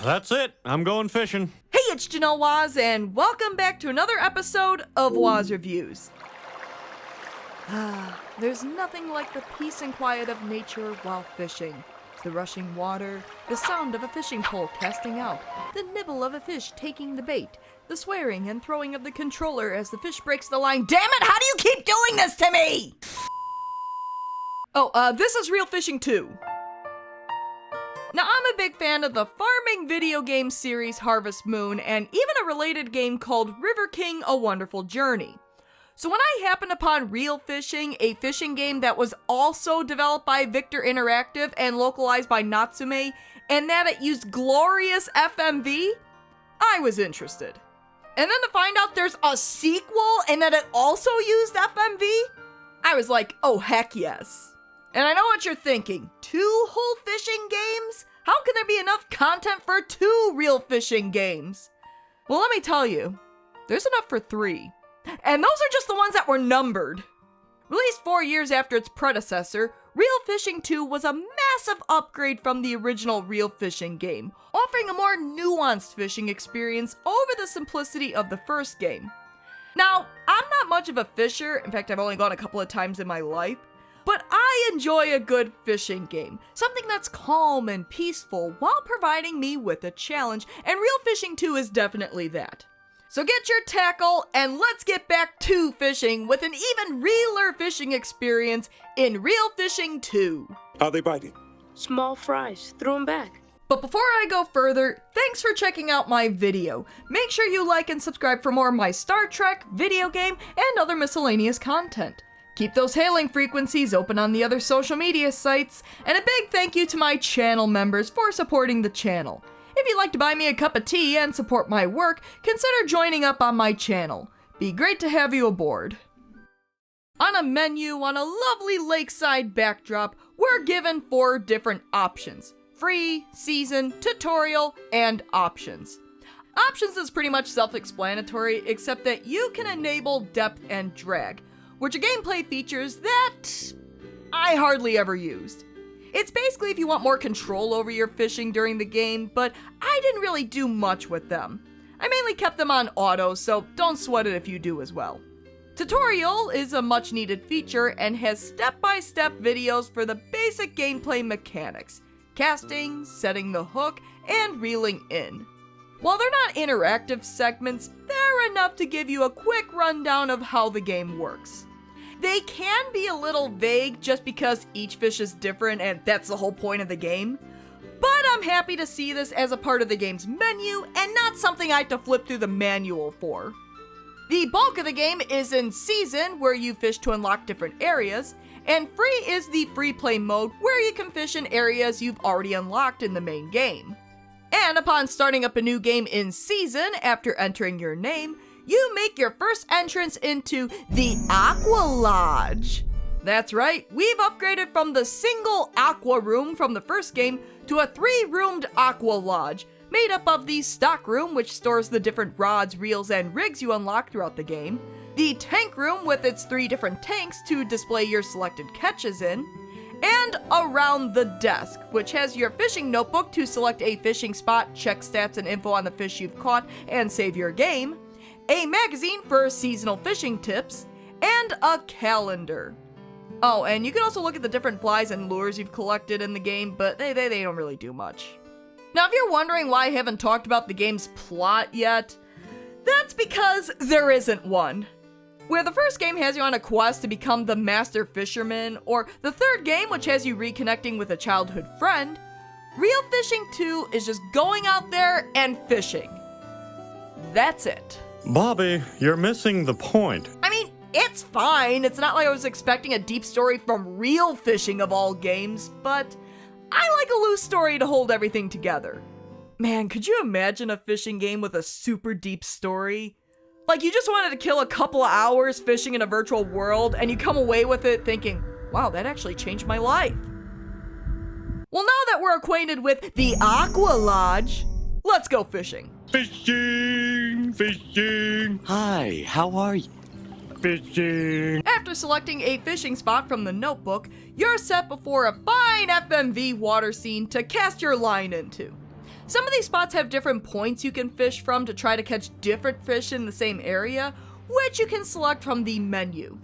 That's it. I'm going fishing. Hey, it's Janelle Waz, and welcome back to another episode of Waz Reviews. There's nothing like the peace and quiet of nature while fishing. The rushing water, the sound of a fishing pole casting out, the nibble of a fish taking the bait, the swearing and throwing of the controller as the fish breaks the line. Damn it, how do you keep doing this to me? This is Real Fishing 2. Now, I'm a big fan of the farming video game series Harvest Moon, and even a related game called River King: A Wonderful Journey. So when I happened upon Real Fishing, a fishing game that was also developed by Victor Interactive and localized by Natsume, and that it used glorious FMV, I was interested. And then to find out there's a sequel and that it also used FMV, I was like, oh heck yes. And I know what you're thinking, 2 whole fishing games? How can there be enough content for 2 real fishing games? Well, let me tell you, there's enough for 3. And those are just the ones that were numbered. Released 4 years after its predecessor, Real Fishing 2 was a massive upgrade from the original Real Fishing game, offering a more nuanced fishing experience over the simplicity of the first game. Now, I'm not much of a fisher, in fact I've only gone a couple of times in my life, but I enjoy a good fishing game, something that's calm and peaceful while providing me with a challenge, and Real Fishing 2 is definitely that. So get your tackle and let's get back to fishing with an even realer fishing experience in Real Fishing 2. Are they biting? Small fries. Throw them back. But before I go further, thanks for checking out my video. Make sure you like and subscribe for more of my Star Trek, video game, and other miscellaneous content. Keep those hailing frequencies open on the other social media sites, and a big thank you to my channel members for supporting the channel. If you'd like to buy me a cup of tea and support my work, consider joining up on my channel. Be great to have you aboard. On a menu on a lovely lakeside backdrop, we're given 4 different options: free, season, tutorial, and options. Options is pretty much self-explanatory, except that you can enable depth and drag, which are gameplay features that I hardly ever used. It's basically if you want more control over your fishing during the game, but I didn't really do much with them. I mainly kept them on auto, so don't sweat it if you do as well. Tutorial is a much needed feature and has step-by-step videos for the basic gameplay mechanics: casting, setting the hook, and reeling in. While they're not interactive segments, they're enough to give you a quick rundown of how the game works. They can be a little vague just because each fish is different and that's the whole point of the game, but I'm happy to see this as a part of the game's menu and not something I have to flip through the manual for. The bulk of the game is in season, where you fish to unlock different areas, and free is the free play mode where you can fish in areas you've already unlocked in the main game. And upon starting up a new game in season after entering your name, you make your first entrance into the Aqua Lodge. That's right, we've upgraded from the single Aqua Room from the first game to a 3-roomed Aqua Lodge, made up of the Stock Room, which stores the different rods, reels, and rigs you unlock throughout the game, the Tank Room with its 3 different tanks to display your selected catches in, and Around the Desk, which has your fishing notebook to select a fishing spot, check stats and info on the fish you've caught, and save your game, a magazine for seasonal fishing tips, and a calendar. Oh, and you can also look at the different flies and lures you've collected in the game, but they don't really do much. Now, if you're wondering why I haven't talked about the game's plot yet, that's because there isn't one. Where the first game has you on a quest to become the master fisherman, or the third game which has you reconnecting with a childhood friend, Real Fishing 2 is just going out there and fishing. That's it. Bobby, you're missing the point. I mean, it's fine. It's not like I was expecting a deep story from Real Fishing of all games, but I like a loose story to hold everything together. Man, could you imagine a fishing game with a super deep story? Like, you just wanted to kill a couple of hours fishing in a virtual world, and you come away with it thinking, wow, that actually changed my life. Well, now that we're acquainted with the Aqua Lodge, let's go fishing. Fishing, fishing. Hi, how are you? Fishing. After selecting a fishing spot from the notebook, you're set before a fine FMV water scene to cast your line into. Some of these spots have different points you can fish from to try to catch different fish in the same area, which you can select from the menu.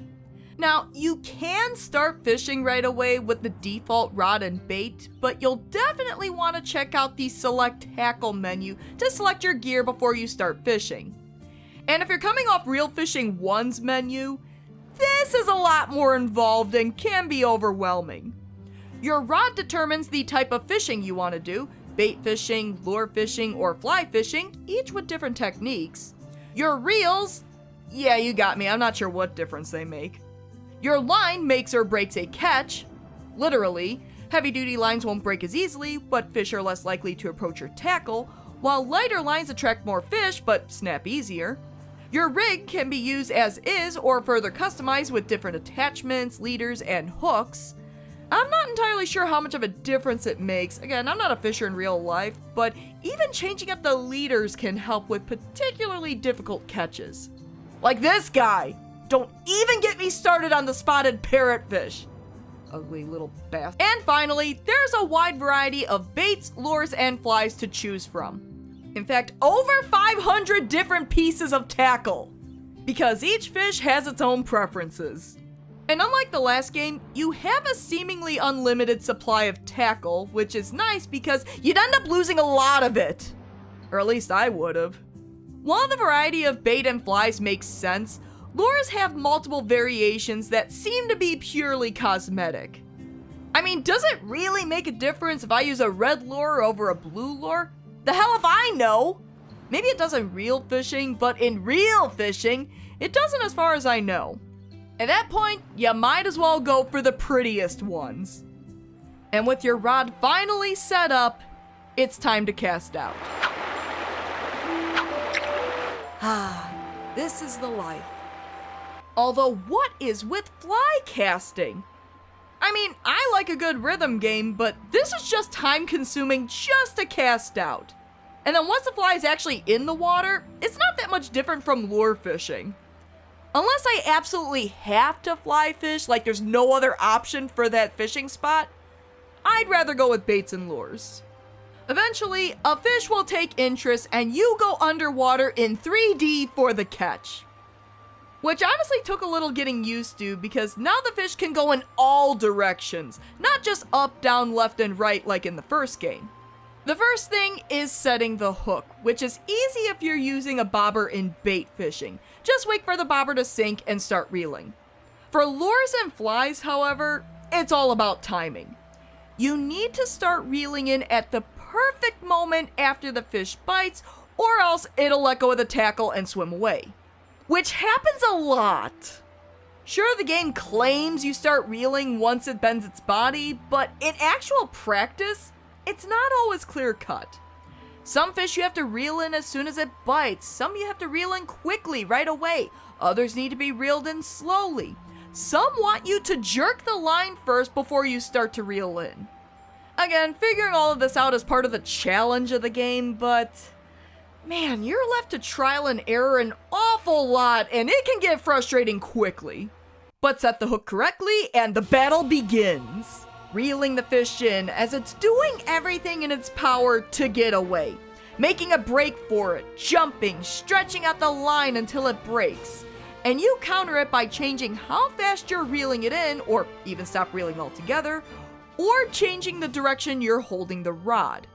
Now, you can start fishing right away with the default rod and bait, but you'll definitely want to check out the Select Tackle menu to select your gear before you start fishing. And if you're coming off Reel Fishing 1's menu, this is a lot more involved and can be overwhelming. Your rod determines the type of fishing you want to do, bait fishing, lure fishing, or fly fishing, each with different techniques. Your reels, yeah, you got me, I'm not sure what difference they make. Your line makes or breaks a catch. Literally, heavy-duty lines won't break as easily, but fish are less likely to approach your tackle, while lighter lines attract more fish, but snap easier. Your rig can be used as is or further customized with different attachments, leaders, and hooks. I'm not entirely sure how much of a difference it makes. Again, I'm not a fisher in real life, but even changing up the leaders can help with particularly difficult catches. Like this guy! Don't even get me started on the spotted parrotfish. Ugly little bastard. And finally, there's a wide variety of baits, lures, and flies to choose from. In fact, over 500 different pieces of tackle, because each fish has its own preferences. And unlike the last game, you have a seemingly unlimited supply of tackle, which is nice because you'd end up losing a lot of it. Or at least I would've. While the variety of bait and flies makes sense, lures have multiple variations that seem to be purely cosmetic. I mean, does it really make a difference if I use a red lure over a blue lure? The hell if I know! Maybe it does in reel fishing, but in reel fishing, it doesn't as far as I know. At that point, you might as well go for the prettiest ones. And with your rod finally set up, it's time to cast out. Ah, this is the life. Although, what is with fly casting? I mean, I like a good rhythm game, but this is just time consuming just to cast out. And then once the fly is actually in the water, it's not that much different from lure fishing. Unless I absolutely have to fly fish, like there's no other option for that fishing spot, I'd rather go with baits and lures. Eventually, a fish will take interest and you go underwater in 3D for the catch. Which honestly took a little getting used to because now the fish can go in all directions, not just up, down, left, and right like in the first game. The first thing is setting the hook, which is easy if you're using a bobber in bait fishing. Just wait for the bobber to sink and start reeling. For lures and flies, however, it's all about timing. You need to start reeling in at the perfect moment after the fish bites, or else it'll let go of the tackle and swim away. Which happens a lot. Sure, the game claims you start reeling once it bends its body, but in actual practice, it's not always clear cut. Some fish you have to reel in as soon as it bites, some you have to reel in quickly right away, others need to be reeled in slowly. Some want you to jerk the line first before you start to reel in. Again, figuring all of this out is part of the challenge of the game, but man, you're left to trial and error an awful lot, and it can get frustrating quickly. But set the hook correctly, and the battle begins. Reeling the fish in as it's doing everything in its power to get away. Making a break for it, jumping, stretching out the line until it breaks. And you counter it by changing how fast you're reeling it in, or even stop reeling altogether, or changing the direction you're holding the rod.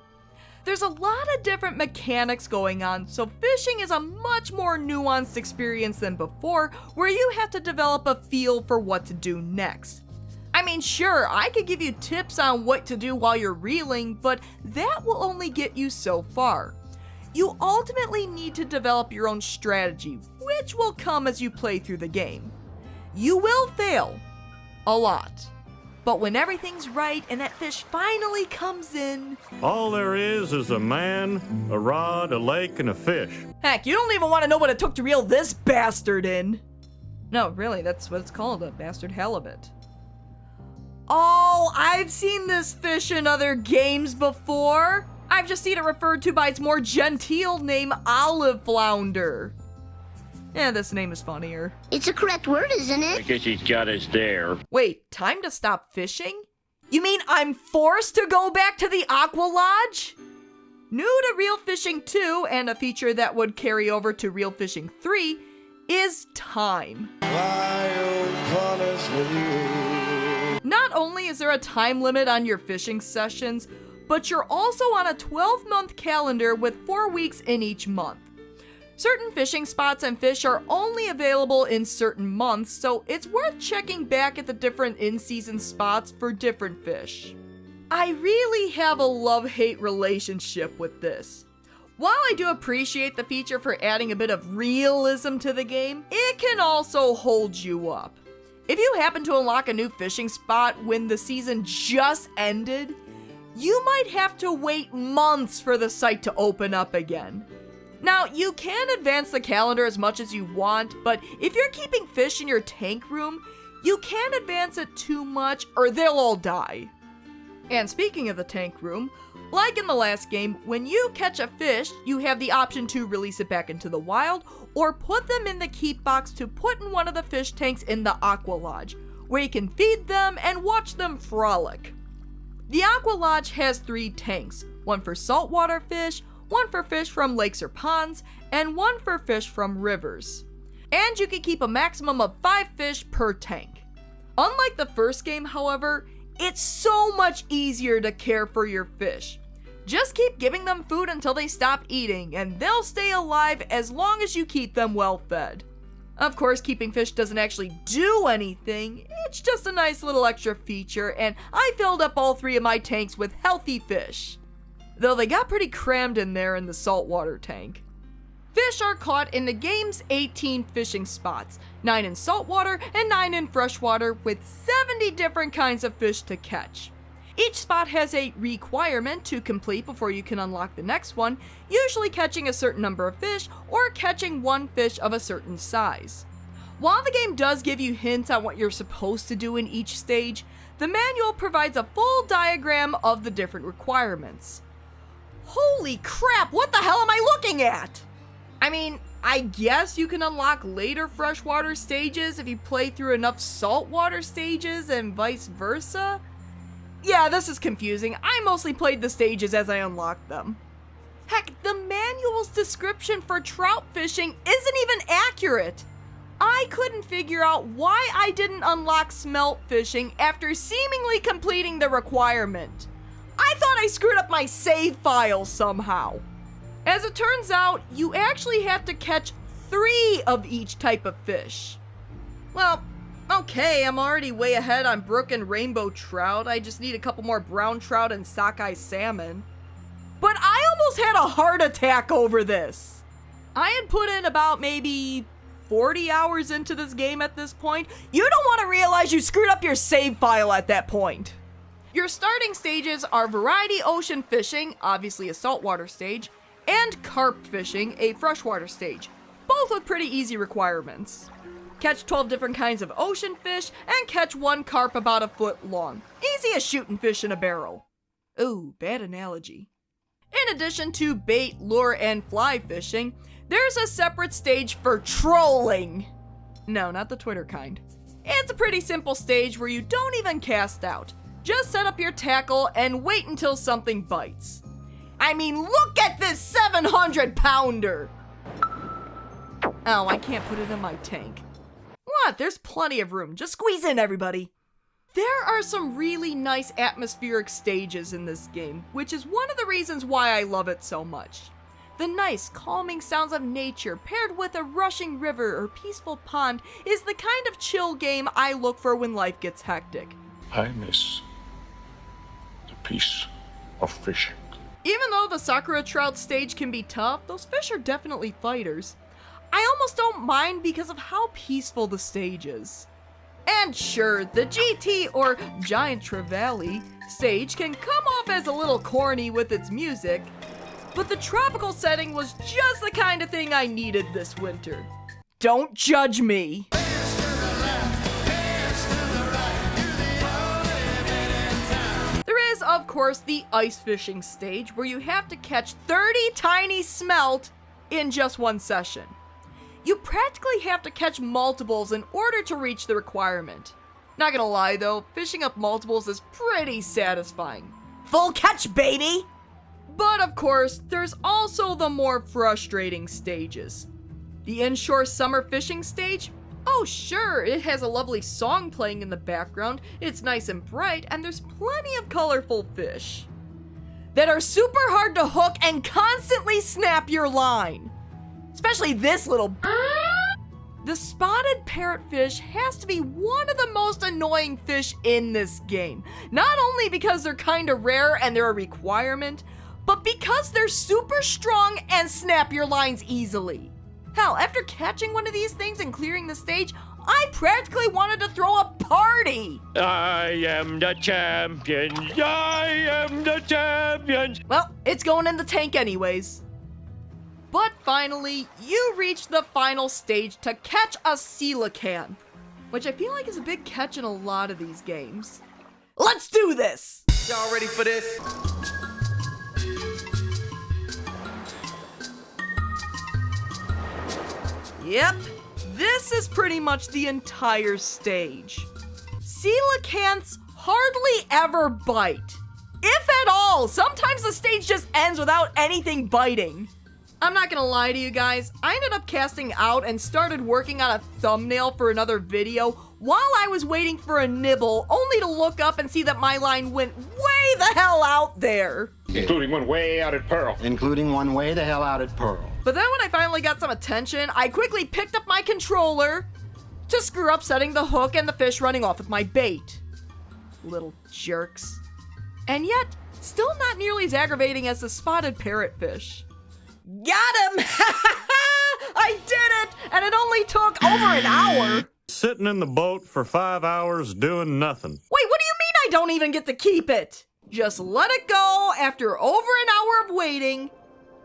There's a lot of different mechanics going on, so fishing is a much more nuanced experience than before, where you have to develop a feel for what to do next. I mean, sure, I could give you tips on what to do while you're reeling, but that will only get you so far. You ultimately need to develop your own strategy, which will come as you play through the game. You will fail. A lot. But when everything's right and that fish finally comes in... All there is a man, a rod, a lake, and a fish. Heck, you don't even want to know what it took to reel this bastard in. No, really, that's what it's called, a bastard halibut. Oh, I've seen this fish in other games before. I've just seen it referred to by its more genteel name, olive flounder. Yeah, this name is funnier. It's a correct word, isn't I it? guess he's got us there. Wait, time to stop fishing? You mean I'm forced to go back to the Aqua Lodge? New to Reel Fishing 2, and a feature that would carry over to Reel Fishing 3, is time. Not only is there a time limit on your fishing sessions, but you're also on a 12-month calendar with 4 weeks in each month. Certain fishing spots and fish are only available in certain months, so it's worth checking back at the different in-season spots for different fish. I really have a love-hate relationship with this. While I do appreciate the feature for adding a bit of realism to the game, it can also hold you up. If you happen to unlock a new fishing spot when the season just ended, you might have to wait months for the site to open up again. Now, you can advance the calendar as much as you want, but if you're keeping fish in your tank room, you can't advance it too much or they'll all die. And speaking of the tank room, like in the last game, when you catch a fish, you have the option to release it back into the wild or put them in the keep box to put in one of the fish tanks in the Aqua Lodge, where you can feed them and watch them frolic. The Aqua Lodge has 3 tanks, one for saltwater fish, one for fish from lakes or ponds, and one for fish from rivers. And you can keep a maximum of 5 fish per tank. Unlike the first game, however, it's so much easier to care for your fish. Just keep giving them food until they stop eating, and they'll stay alive as long as you keep them well fed. Of course, keeping fish doesn't actually do anything, it's just a nice little extra feature, and I filled up all 3 of my tanks with healthy fish. Though they got pretty crammed in there in the saltwater tank. Fish are caught in the game's 18 fishing spots, 9 in saltwater and 9 in freshwater, with 70 different kinds of fish to catch. Each spot has a requirement to complete before you can unlock the next one, usually catching a certain number of fish or catching 1 fish of a certain size. While the game does give you hints on what you're supposed to do in each stage, the manual provides a full diagram of the different requirements. Holy crap, what the hell am I looking at? I mean, I guess you can unlock later freshwater stages if you play through enough saltwater stages and vice versa? Yeah, this is confusing. I mostly played the stages as I unlocked them. Heck, the manual's description for trout fishing isn't even accurate. I couldn't figure out why I didn't unlock smelt fishing after seemingly completing the requirement. I thought I screwed up my save file somehow. As it turns out, you actually have to catch 3 of each type of fish. Well, okay, I'm already way ahead on brook and rainbow trout. I just need a couple more brown trout and sockeye salmon. But I almost had a heart attack over this. I had put in about maybe 40 hours into this game at this point. You don't want to realize you screwed up your save file at that point. Your starting stages are variety ocean fishing, obviously a saltwater stage, and carp fishing, a freshwater stage, both with pretty easy requirements. Catch 12 different kinds of ocean fish, and catch 1 carp about a foot long. Easy as shooting fish in a barrel. Ooh, bad analogy. In addition to bait, lure, and fly fishing, there's a separate stage for trolling. No, not the Twitter kind. It's a pretty simple stage where you don't even cast out. Just set up your tackle and wait until something bites. I mean, look at this 700-pounder! Oh, I can't put it in my tank. What? There's plenty of room. Just squeeze in, everybody. There are some really nice atmospheric stages in this game, which is one of the reasons why I love it so much. The nice, calming sounds of nature paired with a rushing river or peaceful pond is the kind of chill game I look for when life gets hectic. I miss the peace of fishing. Even though the Sakura Trout stage can be tough, those fish are definitely fighters. I almost don't mind because of how peaceful the stage is. And sure, the GT or Giant Trevally stage can come off as a little corny with its music, but the tropical setting was just the kind of thing I needed this winter. Don't judge me. There is, of course, the ice fishing stage where you have to catch 30 tiny smelt in just 1 session. You practically have to catch multiples in order to reach the requirement. Not gonna lie though, fishing up multiples is pretty satisfying. Full catch, baby! But of course, there's also the more frustrating stages. The inshore summer fishing stage? Oh sure, it has a lovely song playing in the background, it's nice and bright, and there's plenty of colorful fish that are super hard to hook and constantly snap your line. Especially this little... The spotted parrotfish has to be one of the most annoying fish in this game. Not only because they're kinda rare and they're a requirement, but because they're super strong and snap your lines easily. Hell, after catching one of these things and clearing the stage, I practically wanted to throw a party! I am the champion. I am the champion. Well, it's going in the tank anyways. But finally, you reach the final stage to catch a coelacanth, which I feel like is a big catch in a lot of these games. Let's do this! Y'all ready for this? Yep, this is pretty much the entire stage. Coelacanths hardly ever bite. If at all, sometimes the stage just ends without anything biting. I'm not gonna lie to you guys, I ended up casting out and started working on a thumbnail for another video while I was waiting for a nibble, only to look up and see that my line went way the hell out there. Including one way out at Pearl. Including one way the hell out at Pearl. But then when I finally got some attention, I quickly picked up my controller to screw up setting the hook and the fish running off with my bait. Little jerks. And yet, still not nearly as aggravating as the spotted parrotfish. Got him! I did it! And it only took over an hour! Sitting in the boat for 5 hours doing nothing. Wait, what do you mean I don't even get to keep it? Just let it go after over an hour of waiting,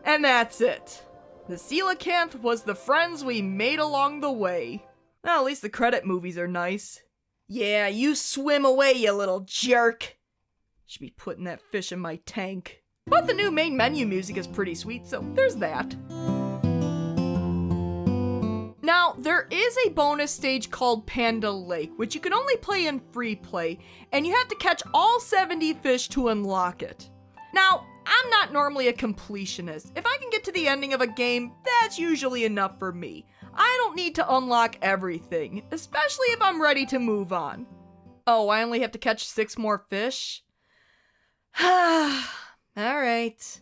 and that's it. The coelacanth was the friends we made along the way. Well, at least the credit movies are nice. Yeah, you swim away, you little jerk. Should be putting that fish in my tank. But the new main menu music is pretty sweet, so there's that. Now, there is a bonus stage called Panda Lake, which you can only play in free play, and you have to catch all 70 fish to unlock it. Now, I'm not normally a completionist. If I can get to the ending of a game, that's usually enough for me. I don't need to unlock everything, especially if I'm ready to move on. Oh, I only have to catch 6 more fish? Alright.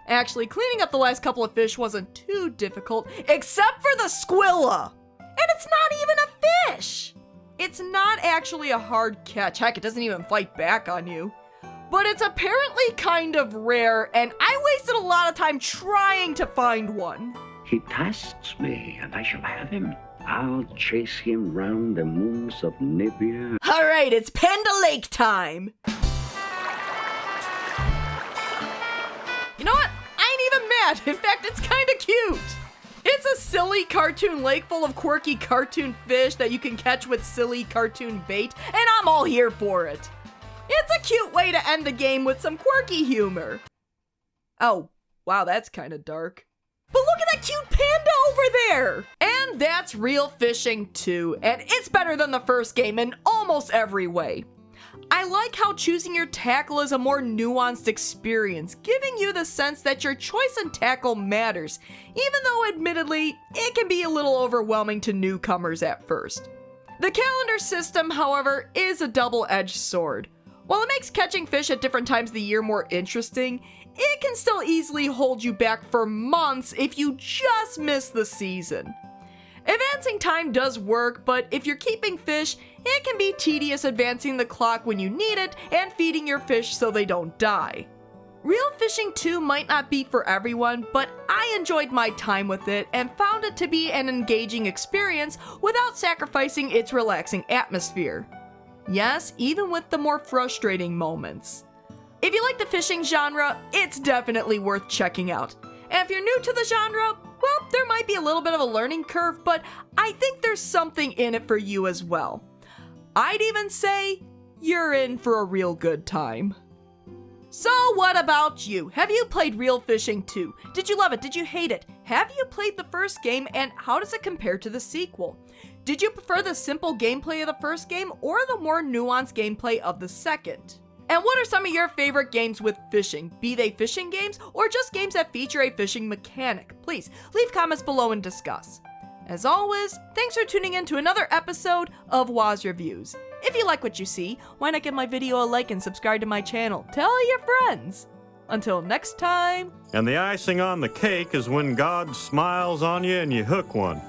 Actually, cleaning up the last couple of fish wasn't too difficult, except for the squilla! And it's not even a fish! It's not actually a hard catch, heck, it doesn't even fight back on you. But it's apparently kind of rare, and I wasted a lot of time trying to find one. He tasks me, and I shall have him. I'll chase him round the moons of Nibia. Alright, it's Panda Lake time! You know what? I ain't even mad. In fact, it's kinda cute. It's a silly cartoon lake full of quirky cartoon fish that you can catch with silly cartoon bait, and I'm all here for it. It's a cute way to end the game with some quirky humor. Oh, wow, that's kinda dark. But look at that cute panda over there! And that's Real Fishing 2, and it's better than the first game in almost every way. I like how choosing your tackle is a more nuanced experience, giving you the sense that your choice in tackle matters, even though admittedly, it can be a little overwhelming to newcomers at first. The calendar system, however, is a double-edged sword. While it makes catching fish at different times of the year more interesting, it can still easily hold you back for months if you just miss the season. Advancing time does work, but if you're keeping fish, it can be tedious advancing the clock when you need it and feeding your fish so they don't die. Real Fishing 2 might not be for everyone, but I enjoyed my time with it and found it to be an engaging experience without sacrificing its relaxing atmosphere. Yes, even with the more frustrating moments. If you like the fishing genre, it's definitely worth checking out. And if you're new to the genre, well, there might be a little bit of a learning curve, but I think there's something in it for you as well. I'd even say you're in for a real good time. So what about you? Have you played Real Fishing 2? Did you love it? Did you hate it? Have you played the first game, and how does it compare to the sequel? Did you prefer the simple gameplay of the first game or the more nuanced gameplay of the second? And what are some of your favorite games with fishing? Be they fishing games or just games that feature a fishing mechanic? Please leave comments below and discuss. As always, thanks for tuning in to another episode of Waz Reviews. If you like what you see, why not give my video a like and subscribe to my channel? Tell your friends. Until next time. And the icing on the cake is when God smiles on you and you hook one.